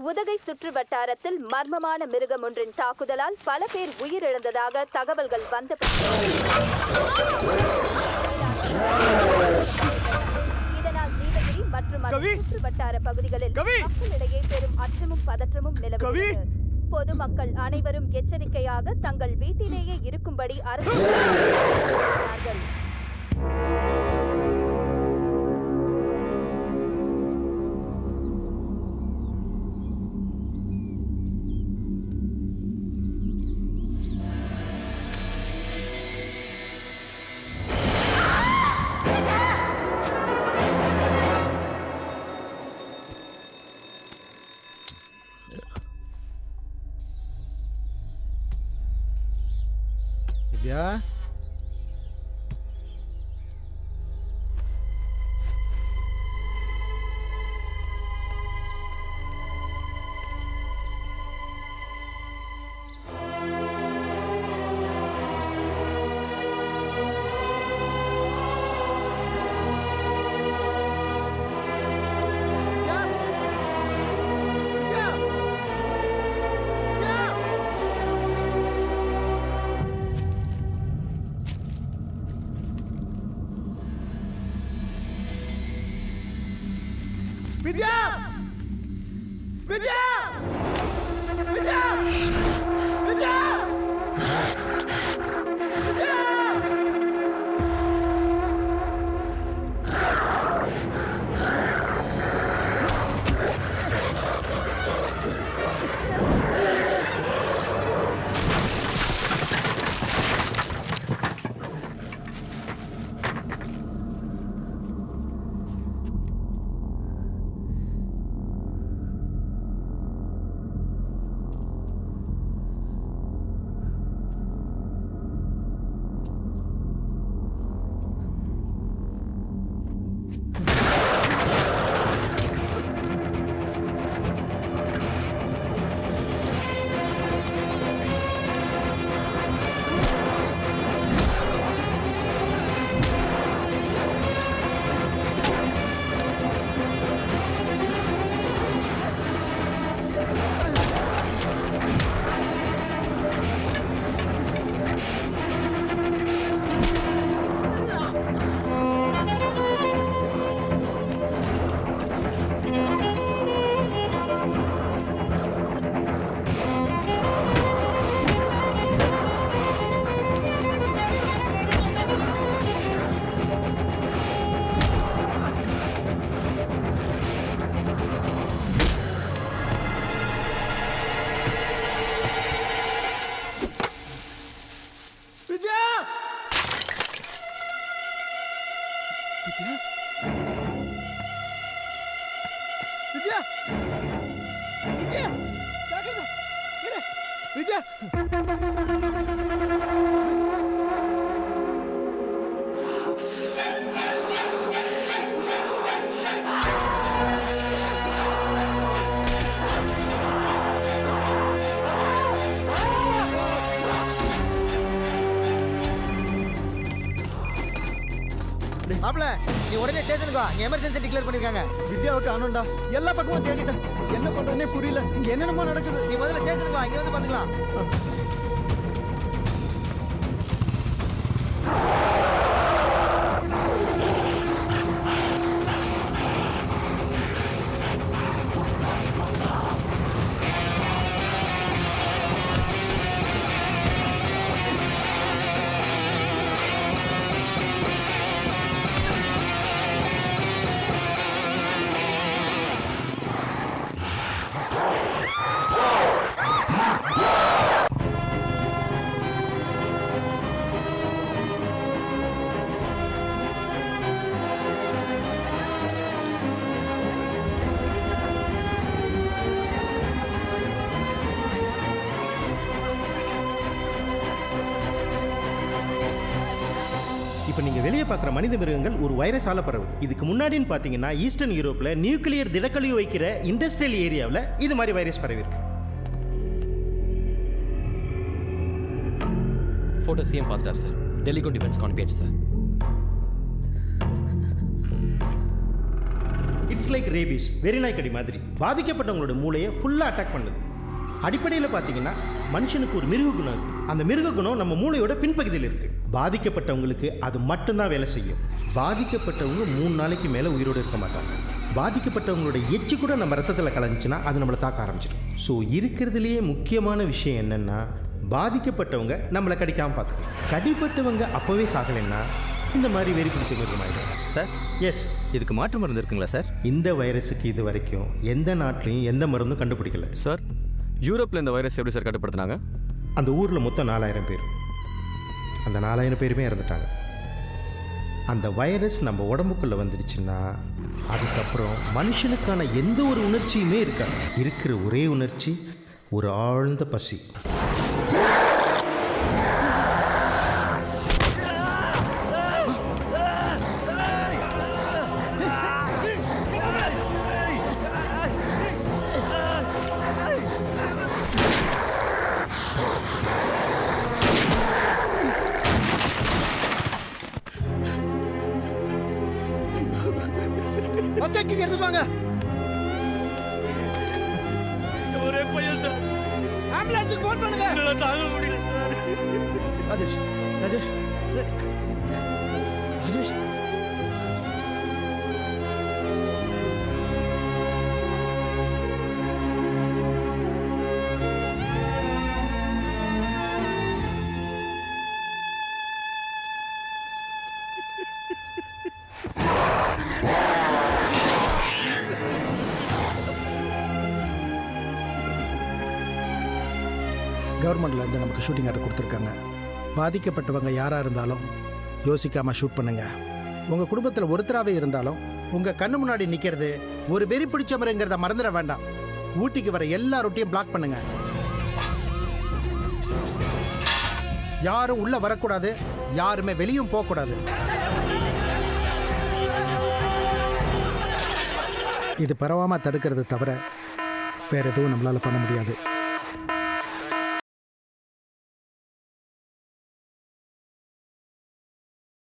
உதகை சுற்று வட்டாரத்தில் மர்மமான மிருகம் ஒன்றின் தாக்குதலால் பல பேர் உயிரிழந்ததாக தகவல்கள் வந்த இதனால் நீலகிரி மற்றும் சுற்று வட்டார பகுதிகளில் மக்களிடையே பெரும் அச்சமும் பதற்றமும் நிலவுகிறது. பொதுமக்கள் அனைவரும் எச்சரிக்கையாக தங்கள் வீட்டிலேயே இருக்கும்படி அரசு வித்யா, வித்யா, வித்யா, வித்யா, வித்யா, வித்யா. வித்யா, வித்யா, வித்யா, மாப்ள, நீ உடனே ஸ்டேஷனுக்கு வா. எமர்ஜென்சி டிக்ளேர் பண்ணிருக்காங்க. வித்யாவை காணோம்டா. எல்லா பக்கமும் தேடிட்டேன். என்ன பண்றதுனே புரியல. இங்க என்னென்னமோ நடக்குது. நீ முதல்ல ஸ்டேஷனுக்கு வா, இங்க வந்து பாத்துக்கலாம். இப்போ நீங்க வெளியே பார்க்குற மனித மிருகங்கள் ஒரு வைரஸால பரவுது. இதுக்கு முன்னாடின்னு பார்த்தீங்கன்னா ஈஸ்டர்ன் யூரோப்ல நியூக்ளியர் திடக்கழிவு வைக்கிற இண்டஸ்ட்ரியல் ஏரியாவில் இது மாதிரி வைரஸ் பரவி இருக்கு. போட்டோ சிஎம் பார்த்துட்டார் சார். டெல்லிக்கும் டிஃபென்ஸ் கான்பியாச்சு சார். இட்ஸ் லைக் ரேபிஸ், வெறிநாய்க்கடி மாதிரி பாதிக்கப்பட்டவங்களோட மூளையை ஃபுல்லாக அட்டாக் பண்ணுது. அடிப்படையில் பார்த்தீங்கன்னா மனுஷனுக்கு ஒரு மிருக குணம் இருக்குது. அந்த மிருக குணம் நம்ம மூளையோட பின்பகுதியில் இருக்குது. பாதிக்கப்பட்டவங்களுக்கு அது மட்டும்தான் வேலை செய்யும். பாதிக்கப்பட்டவங்க 3 நாளைக்கு மேலே உயிரோடு இருக்க மாட்டாங்க. பாதிக்கப்பட்டவங்களோட எச்சு கூட நம்ம ரத்தத்தில் கலந்துச்சுன்னா அது நம்மளை தாக்க ஆரம்பிச்சிடும். ஸோ இருக்கிறதுலேயே முக்கியமான விஷயம் என்னென்னா, பாதிக்கப்பட்டவங்க நம்மளை கடிக்காமல் பார்த்துக்கணும். கடிப்பட்டவங்க அப்போவே சாகலைன்னா இந்த மாதிரி வெறி பிடிச்ச மிருகமாயிடும். சார், எஸ், இதுக்கு மாற்று மருந்து இருக்குங்களா சார்? இந்த வைரஸுக்கு இது வரைக்கும் எந்த நாட்டிலையும் எந்த மருந்தும் கண்டுபிடிக்கல. சார், யூரோப்பில் இந்த வைரஸ் எப்படி சார் கட்டுப்படுத்தினாங்க? அந்த ஊரில் மொத்தம் 4000 பேர். அந்த 4000 பேருமே இறந்துட்டாங்க. அந்த வைரஸ் நம்ம உடம்புக்குள்ளே வந்துடுச்சுன்னா அதுக்கப்புறம் மனுஷனுக்கான எந்த ஒரு உணர்ச்சியுமே இருக்காது. இருக்கிற ஒரே உணர்ச்சி ஒரு ஆழ்ந்த பசி. எடுத்துட்டு வாங்க. ஒரே பையன் சார். ஆம்புலன்ஸுக்கு ஃபோன் பண்ணுங்க. என்னால தாங்க முடியல சார். ராஜேஷ், ராஜேஷ், ராஜேஷ். கவர்மெண்ட்லேருந்து நமக்கு ஷூட்டிங் ஆர்டர் கொடுத்துருக்காங்க. பாதிக்கப்பட்டவங்க யாராக இருந்தாலும் யோசிக்காமல் ஷூட் பண்ணுங்க. உங்கள் குடும்பத்தில் ஒருத்தராகவே இருந்தாலும் உங்கள் கண்ணு முன்னாடி நிற்கிறது ஒரு வெறி பிடிச்சவருங்கிறத மறந்துட வேண்டாம். ஊட்டிக்கு வர எல்லா ரூட்டையும் பிளாக் பண்ணுங்க. யாரும் உள்ளே வரக்கூடாது, யாருமே வெளியும் போகக்கூடாது. இது பரவாமல் தடுக்கிறது தவிர வேறு எதுவும் நம்மளால் பண்ண முடியாது.